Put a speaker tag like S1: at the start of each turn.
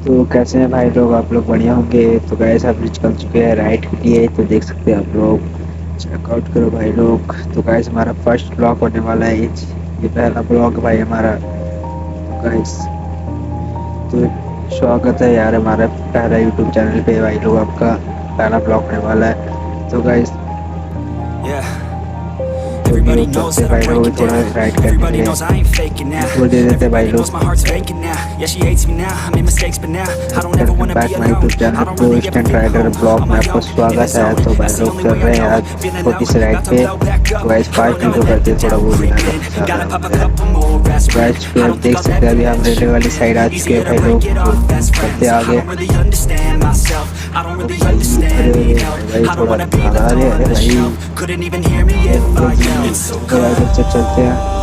S1: तो कैसे हैं भाई लोग, आप लोग बढ़िया होंगे। तो गैस आप रिच कर चुके हैं राइड के लिए, तो देख सकते हैं आप लोग, चेकआउट करो भाई लोग। तो गैस हमारा फर्स्ट ब्लॉग होने वाला है, ये पहला ब्लॉग है भाई हमारा। तो गैस तो स्वागत है यार हमारा पहला यूट्यूब चैनल पे भाई लोग, आपका पहला ब्लॉग होने वाला है। तो gas
S2: Everybody knows that I'm breaking down. Everybody knows I ain't faking now. Everybody knows my heart's vacant now. Yeah, she hates me now. I made mistakes, but now I don't ever wanna be alone. I don't really ever feel alone on my own. And that's okay. That's the only way I know. Feeling low, about to blow back up. We're gonna let the tower break in. Gotta pop a couple more aspirin. I don't think I'll ever be this easy to break it off best friends. I don't really understand myself. I don't really understand being held. I don't wanna be left all by the shelf. Couldn't even hear me if I yelled. It's so cold.
S1: चलते हैं।